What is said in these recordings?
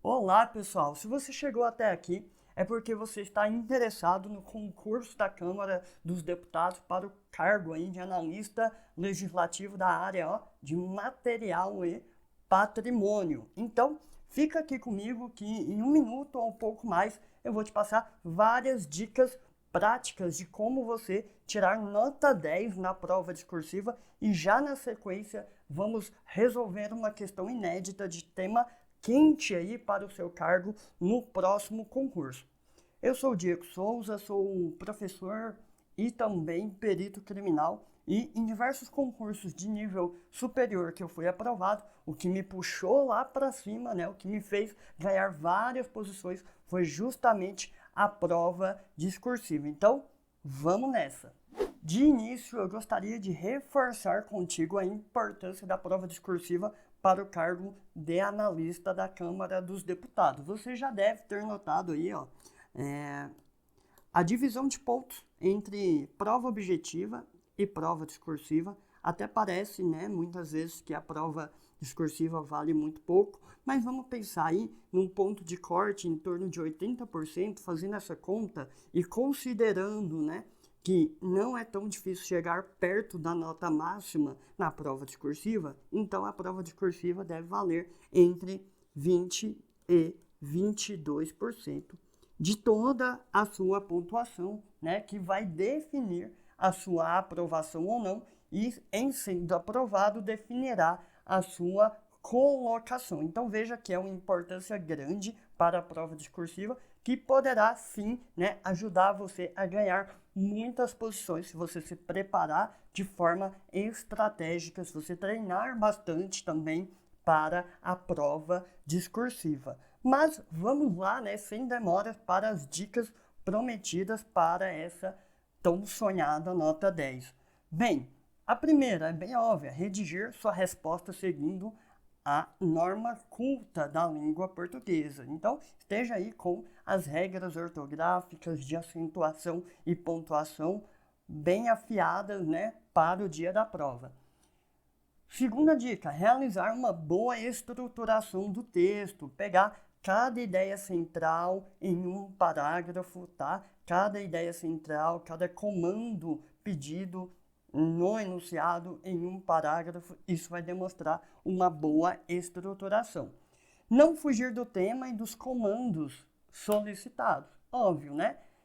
Olá, pessoal! Se você chegou até aqui, é porque você está interessado no concurso da Câmara dos Deputados para o cargo aí de analista legislativo da área de material e patrimônio. Então, fica aqui comigo que em um minuto ou um pouco mais eu vou te passar várias dicas práticas de como você tirar nota 10 na prova discursiva e já na sequência vamos resolver uma questão inédita de tema quente aí para o seu cargo no próximo concurso. Eu sou o Diego Souza, sou um professor e também perito criminal e em diversos concursos de nível superior que eu fui aprovado, o que me puxou lá para cima, o que me fez ganhar várias posições foi justamente a prova discursiva. Então, vamos nessa! De início, eu gostaria de reforçar contigo a importância da prova discursiva para o cargo de analista da Câmara dos Deputados. Você já deve ter notado aí, a divisão de pontos entre prova objetiva e prova discursiva. Até parece, muitas vezes que a prova discursiva vale muito pouco, mas vamos pensar aí num ponto de corte em torno de 80%, fazendo essa conta e considerando, que não é tão difícil chegar perto da nota máxima na prova discursiva, então a prova discursiva deve valer entre 20% e 22% de toda a sua pontuação, que vai definir a sua aprovação ou não e, em sendo aprovado, definirá a sua colocação. Então veja que é uma importância grande para a prova discursiva que poderá sim, ajudar você a ganhar muitas posições se você se preparar de forma estratégica, se você treinar bastante também para a prova discursiva. Mas vamos lá, sem demora, para as dicas prometidas para essa tão sonhada nota 10. Bem, a primeira é bem óbvia: redigir sua resposta seguindo a norma culta da língua portuguesa. Então, esteja aí com as regras ortográficas de acentuação e pontuação bem afiadas, para o dia da prova. Segunda dica: realizar uma boa estruturação do texto, pegar cada ideia central em um parágrafo, tá? Cada ideia central, cada comando pedido no enunciado em um parágrafo, isso vai demonstrar uma boa estruturação. Não fugir do tema e dos comandos solicitados, óbvio,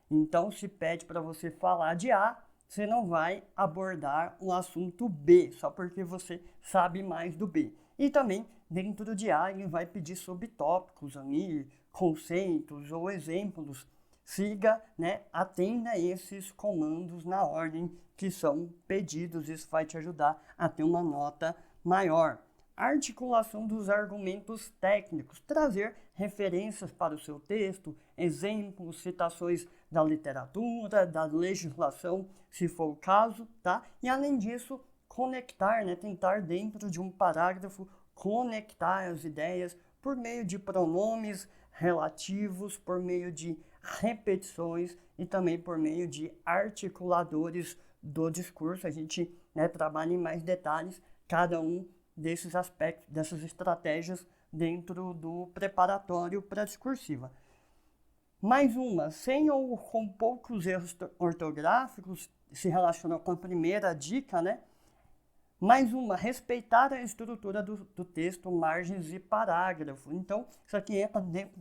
Então, se pede para você falar de A, você não vai abordar o assunto B, só porque você sabe mais do B. E também, dentro de A, ele vai pedir subtópicos ali, conceitos ou exemplos. Siga, atenda esses comandos na ordem que são pedidos. Isso vai te ajudar a ter uma nota maior. Articulação dos argumentos técnicos, trazer referências para o seu texto, exemplos, citações da literatura, da legislação, se for o caso, tá? E além disso, conectar, tentar dentro de um parágrafo conectar as ideias por meio de pronomes relativos, por meio de repetições e também por meio de articuladores do discurso. A gente trabalha em mais detalhes cada um desses aspectos, dessas estratégias dentro do preparatório para a discursiva. Mais uma, sem ou com poucos erros ortográficos, se relaciona com a primeira dica, Mais uma, respeitar a estrutura do texto, margens e parágrafo. Então, isso aqui entra dentro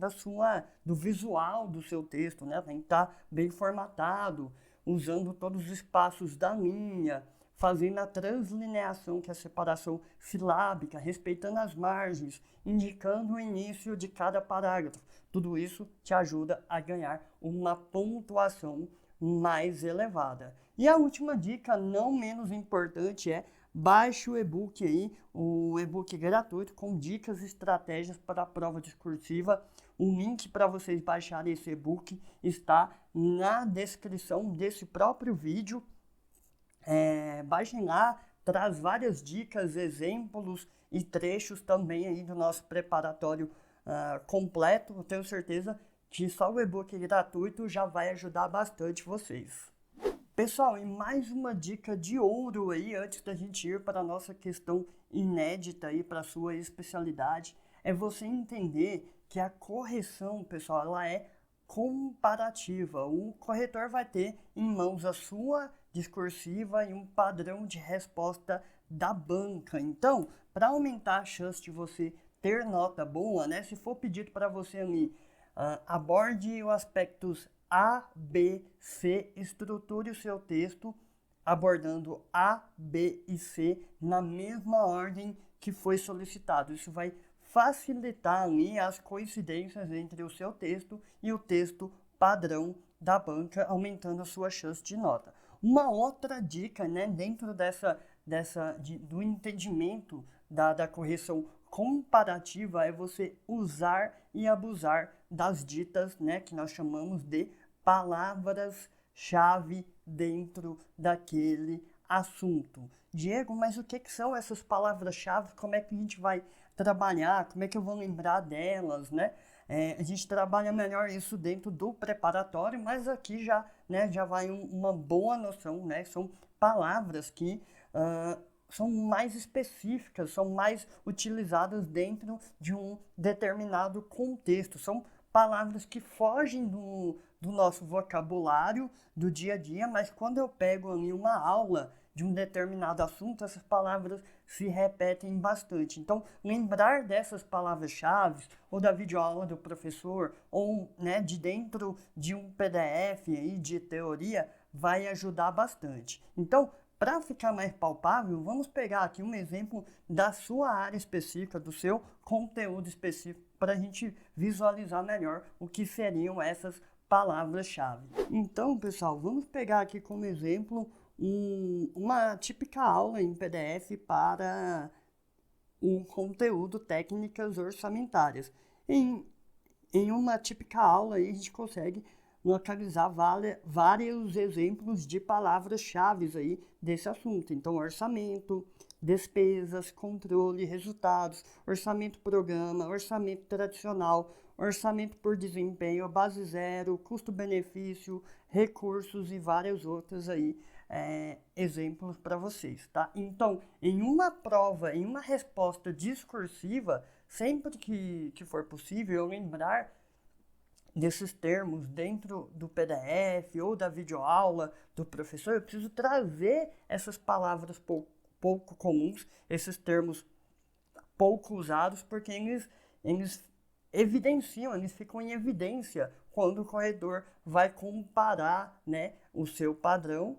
do visual do seu texto, Tem que estar bem formatado, usando todos os espaços da linha, fazendo a translineação, que é a separação silábica, respeitando as margens, indicando o início de cada parágrafo. Tudo isso te ajuda a ganhar uma pontuação mais elevada. E a última dica, não menos importante, é baixe o e-book aí, o e-book gratuito com dicas e estratégias para a prova discursiva. O link para vocês baixarem esse e-book está na descrição desse próprio vídeo. Baixem lá, traz várias dicas, exemplos e trechos também aí do nosso preparatório completo. Eu tenho certeza que só o e-book gratuito já vai ajudar bastante vocês. Pessoal, e mais uma dica de ouro aí, antes da gente ir para a nossa questão inédita aí, para a sua especialidade, é você entender que a correção, pessoal, ela é comparativa. O corretor vai ter em mãos a sua discursiva e um padrão de resposta da banca. Então, para aumentar a chance de você ter nota boa, né? Se for pedido para você ali, aborde os aspectos A, B, C, estruture o seu texto abordando A, B e C na mesma ordem que foi solicitado. Isso vai facilitar ali as coincidências entre o seu texto e o texto padrão da banca, aumentando a sua chance de nota. Uma outra dica, né, dentro do entendimento da correção comparativa é você usar e abusar das ditas, né, que nós chamamos de palavras-chave dentro daquele assunto. Diego, mas o que são essas palavras-chave? Como é que a gente vai trabalhar? Como é que eu vou lembrar delas, né? A gente trabalha melhor isso dentro do preparatório, mas aqui já, né, já vai uma boa noção, né? São palavras que são mais específicas, são mais utilizadas dentro de um determinado contexto. São palavras que fogem do nosso vocabulário do dia a dia, mas quando eu pego ali uma aula de um determinado assunto, essas palavras se repetem bastante. Então, lembrar dessas palavras-chave, ou da videoaula do professor, ou, né, de dentro de um PDF aí de teoria, vai ajudar bastante. Então, para ficar mais palpável, vamos pegar aqui um exemplo da sua área específica, do seu conteúdo específico, para a gente visualizar melhor o que seriam essas palavras-chave. Então, pessoal, vamos pegar aqui como exemplo uma típica aula em PDF para um conteúdo técnicas orçamentárias. Em uma típica aula, aí, a gente consegue localizar vários exemplos de palavras-chave aí desse assunto. Então, orçamento, despesas, controle, resultados, orçamento-programa, orçamento tradicional, orçamento por desempenho, base zero, custo-benefício, recursos e várias outras aí, exemplos para vocês, tá? Então, em uma prova, em uma resposta discursiva, sempre que for possível, eu lembrar desses termos dentro do PDF ou da videoaula do professor, eu preciso trazer essas palavras pouco comuns, esses termos pouco usados, porque eles evidenciam, eles ficam em evidência quando o corretor vai comparar, né, o seu padrão,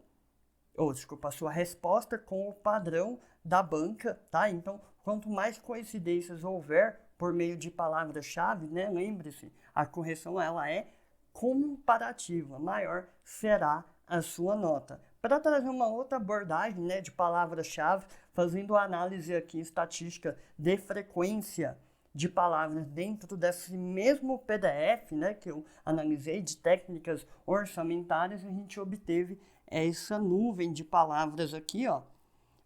a sua resposta com o padrão da banca, tá? Então, quanto mais coincidências houver por meio de palavras-chave, né, lembre-se, a correção ela é comparativa, maior será a sua nota. Para trazer uma outra abordagem, né, de palavras-chave, fazendo análise aqui estatística de frequência de palavras dentro desse mesmo PDF, né, que eu analisei de técnicas orçamentárias, a gente obteve essa nuvem de palavras aqui, ó,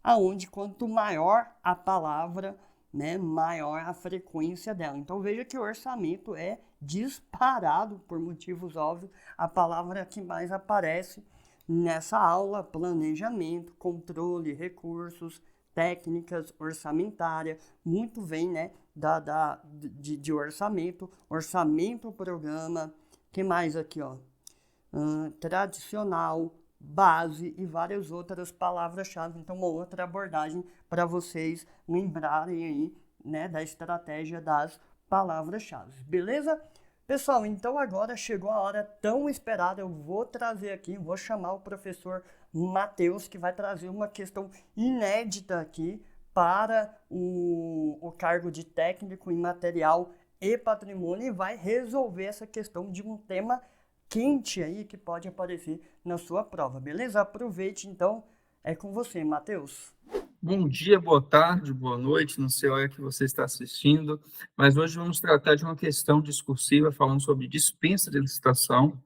aonde quanto maior a palavra, né, maior a frequência dela. Então veja que o orçamento é disparado, por motivos óbvios, a palavra que mais aparece nessa aula: planejamento, controle, recursos, técnicas orçamentária, muito vem, né, de orçamento, programa, que mais aqui, ó, tradicional, base e várias outras palavras-chave. Então, uma outra abordagem para vocês lembrarem aí, né, da estratégia das palavras-chave. Beleza? Pessoal, então agora chegou a hora tão esperada. Eu vou trazer aqui, vou chamar o professor Matheus, que vai trazer uma questão inédita aqui para o cargo de técnico em material e patrimônio, e vai resolver essa questão de um tema quente aí que pode aparecer na sua prova, beleza? Aproveite, então, é com você, Matheus. Bom dia, boa tarde, boa noite, não sei a hora que você está assistindo, mas hoje vamos tratar de uma questão discursiva falando sobre dispensa de licitação,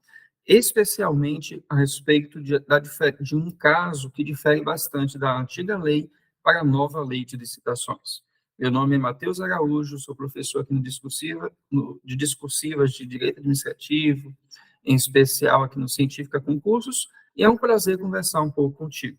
especialmente a respeito de um caso que difere bastante da antiga lei para a nova lei de licitações. Meu nome é Matheus Araújo, sou professor aqui de discursivas de Direito Administrativo, em especial aqui no Científica Concursos, e é um prazer conversar um pouco contigo.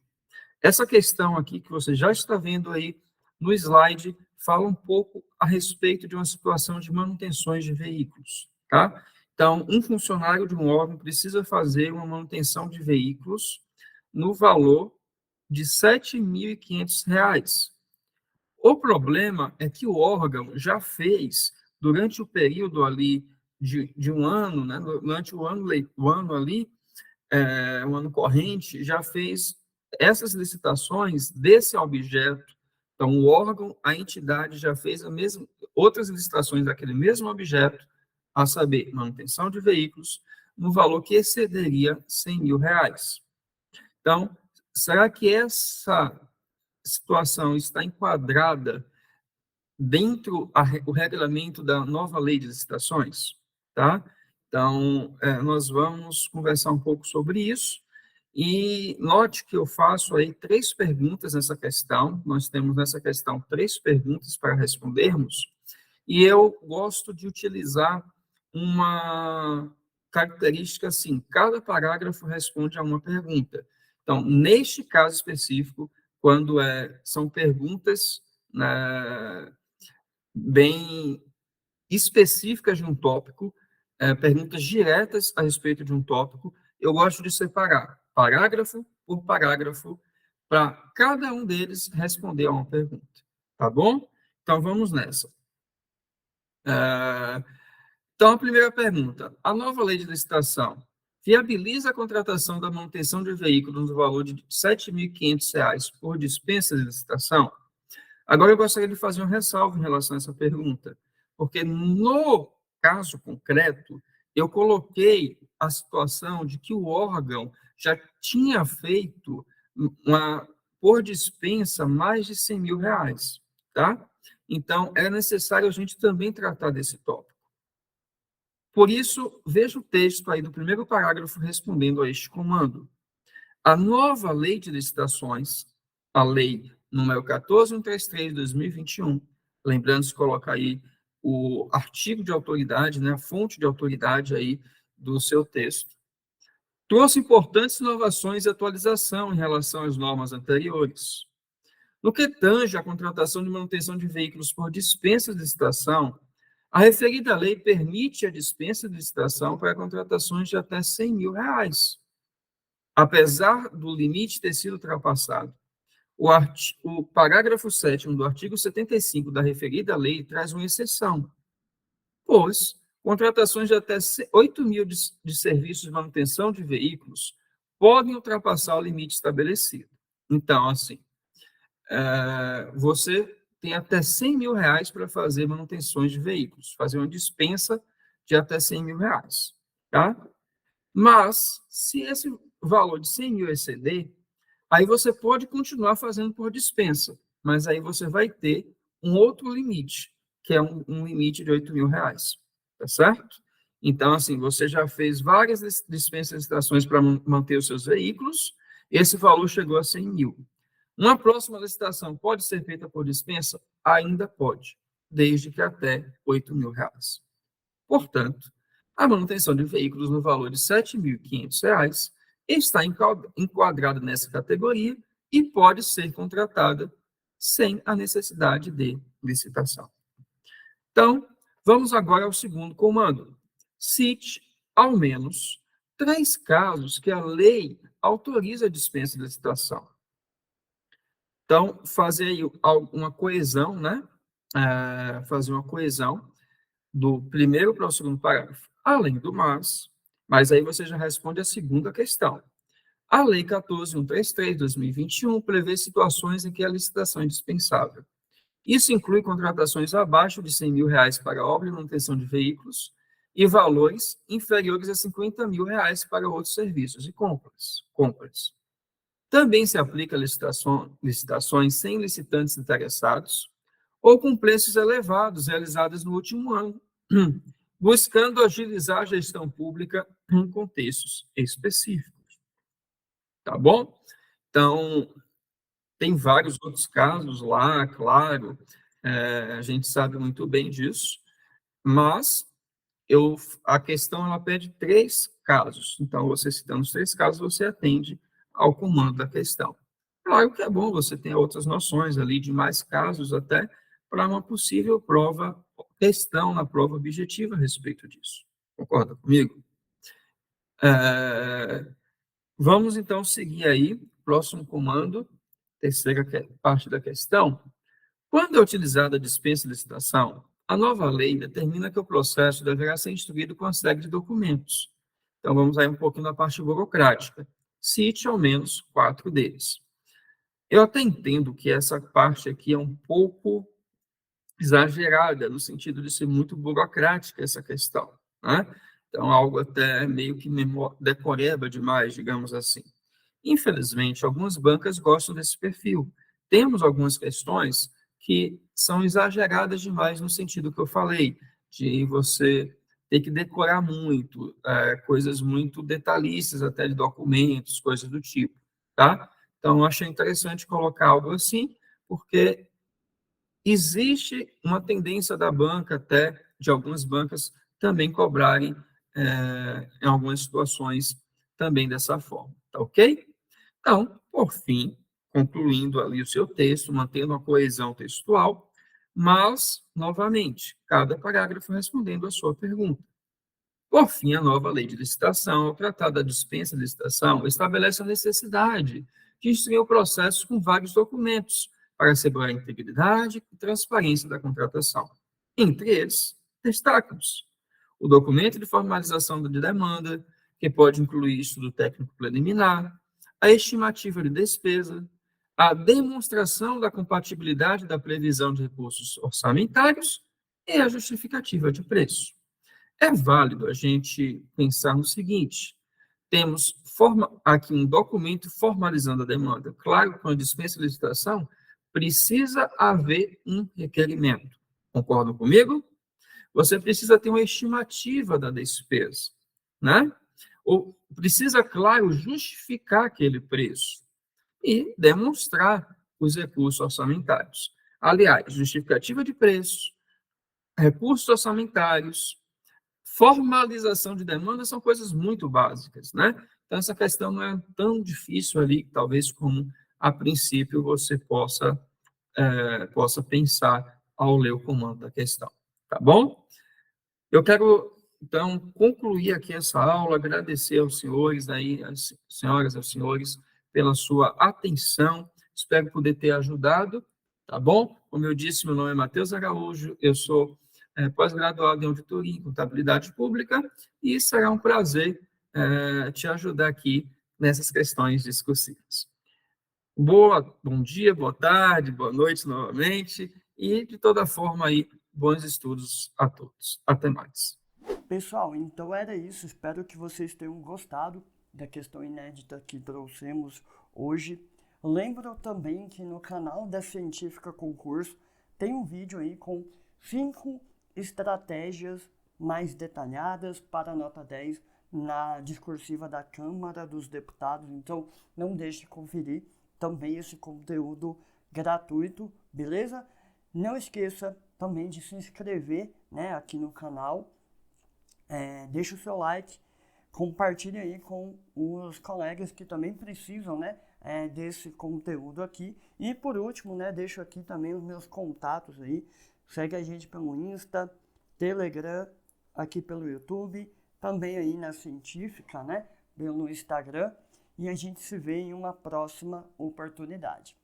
Essa questão aqui que você já está vendo aí no slide fala um pouco a respeito de uma situação de manutenções de veículos, tá? Então, um funcionário de um órgão precisa fazer uma manutenção de veículos no valor de R$ 7.500. O problema é que o órgão já fez, durante o período ali de um ano, né, durante o ano ali, o ano corrente, já fez essas licitações desse objeto. Então, o órgão, a entidade já fez outras licitações daquele mesmo objeto, a saber, manutenção de veículos, no valor que excederia R$ 100.000. Então, será que essa situação está enquadrada dentro o regulamento da nova lei de licitações, tá? Então, nós vamos conversar um pouco sobre isso e note que eu faço aí 3 perguntas nessa questão. Nós temos nessa questão 3 perguntas para respondermos e eu gosto de utilizar uma característica assim, cada parágrafo responde a uma pergunta. Então, neste caso específico, quando são perguntas, né, bem específicas de um tópico, perguntas diretas a respeito de um tópico, eu gosto de separar parágrafo por parágrafo para cada um deles responder a uma pergunta, tá bom? Então, vamos nessa. Então, a primeira pergunta. A nova lei de licitação viabiliza a contratação da manutenção de veículos no valor de R$ 7.500 por dispensa de licitação? Agora, eu gostaria de fazer um ressalvo em relação a essa pergunta, porque no caso concreto, eu coloquei a situação de que o órgão já tinha feito por dispensa mais de R$ 100.000, tá? Então, é necessário a gente também tratar desse tópico. Por isso, veja o texto aí do primeiro parágrafo respondendo a este comando. A nova lei de licitações, a lei número 14.133 de 2021, lembrando de colocar aí o artigo de autoridade, né, a fonte de autoridade aí do seu texto, trouxe importantes inovações e atualização em relação às normas anteriores. No que tange à contratação de manutenção de veículos por dispensa de licitação, a referida lei permite a dispensa de licitação para contratações de até R$ 100.000, apesar do limite ter sido ultrapassado. O parágrafo 7º do artigo 75 da referida lei traz uma exceção, pois contratações de até 8.000 de serviços de manutenção de veículos podem ultrapassar o limite estabelecido. Então, assim, você tem até R$ 100.000 para fazer manutenções de veículos, fazer uma dispensa de até R$ 100.000, tá? Mas, se esse valor de 100.000 exceder, aí você pode continuar fazendo por dispensa, mas aí você vai ter um outro limite, que é um limite de R$ 8.000, tá certo? Então, assim, você já fez várias dispensas de licitações para manter os seus veículos, esse valor chegou a 100.000. Uma próxima licitação pode ser feita por dispensa? Ainda pode, desde que até R$ 8.000. Portanto, a manutenção de veículos no valor de R$ 7.500 está enquadrada nessa categoria e pode ser contratada sem a necessidade de licitação. Então, vamos agora ao segundo comando. Cite, ao menos, 3 casos que a lei autoriza a dispensa de licitação. Então, fazer aí uma coesão, né? Fazer uma coesão do primeiro para o segundo parágrafo. Além do mas aí você já responde a segunda questão. A Lei 14.133 de 2021 prevê situações em que a licitação é dispensável. Isso inclui contratações abaixo de R$ 100.000 para obra e manutenção de veículos e valores inferiores a R$ 50.000 para outros serviços e compras. Também se aplica a licitações sem licitantes interessados ou com preços elevados realizados no último ano, buscando agilizar a gestão pública em contextos específicos. Tá bom? Então, tem vários outros casos lá, claro, a gente sabe muito bem disso, mas a questão ela pede 3 casos. Então, você citando os 3 casos, você atende ao comando da questão. Claro que é bom você ter outras noções ali de mais casos até, para uma possível questão na prova objetiva a respeito disso. Concorda comigo? Vamos então seguir aí, próximo comando, terceira parte da questão. Quando é utilizada a dispensa de licitação, a nova lei determina que o processo deverá ser instruído com a série de documentos. Então, vamos aí um pouquinho na parte burocrática. Cite ao menos 4 deles. Eu até entendo que essa parte aqui é um pouco exagerada, no sentido de ser muito burocrática essa questão, né? Então, algo até meio que decoreba demais, digamos assim. Infelizmente, algumas bancas gostam desse perfil. Temos algumas questões que são exageradas demais no sentido que eu falei, de você ter que decorar muito, coisas muito detalhistas, até de documentos, coisas do tipo, tá? Então, eu achei interessante colocar algo assim, porque existe uma tendência da banca, até de algumas bancas, também cobrarem, em algumas situações, também dessa forma, tá ok? Então, por fim, concluindo ali o seu texto, mantendo a coesão textual, mas, novamente, cada parágrafo respondendo a sua pergunta. Por fim, a nova lei de licitação, ao tratar da dispensa de licitação, estabelece a necessidade de instruir o processo com vários documentos para assegurar a integridade e transparência da contratação. Entre eles, destacamos o documento de formalização de demanda, que pode incluir estudo técnico preliminar, a estimativa de despesa, a demonstração da compatibilidade da previsão de recursos orçamentários e a justificativa de preço. É válido a gente pensar no seguinte: temos aqui um documento formalizando a demanda. Claro que com a dispensa de licitação precisa haver um requerimento. Concordam comigo? Você precisa ter uma estimativa da despesa, né? Ou precisa, claro, justificar aquele preço e demonstrar os recursos orçamentários. Aliás, justificativa de preço, recursos orçamentários, formalização de demanda são coisas muito básicas, né? Então, essa questão não é tão difícil ali, talvez, como a princípio você possa pensar ao ler o comando da questão, tá bom? Eu quero, então, concluir aqui essa aula, agradecer aos senhores aí, às senhoras, aos senhores, pela sua atenção. Espero poder ter ajudado, tá bom? Como eu disse, meu nome é Matheus Araújo, eu sou pós-graduado em Auditoria e Contabilidade Pública, e será um prazer te ajudar aqui nessas questões discursivas. Bom dia, boa tarde, boa noite novamente, e, de toda forma, aí, bons estudos a todos. Até mais. Pessoal, então era isso. Espero que vocês tenham gostado da questão inédita que trouxemos hoje. Lembro também que no canal da Científica Concurso tem um vídeo aí com 5 estratégias mais detalhadas para a nota 10 na discursiva da Câmara dos Deputados. Então, não deixe de conferir também esse conteúdo gratuito, beleza? Não esqueça também de se inscrever, né, aqui no canal. Deixa o seu like, compartilhe aí com os colegas que também precisam, né, desse conteúdo aqui. E por último, né, deixo aqui também os meus contatos aí. Segue a gente pelo Insta, Telegram, aqui pelo YouTube, também aí na Científica, né, pelo Instagram. E a gente se vê em uma próxima oportunidade.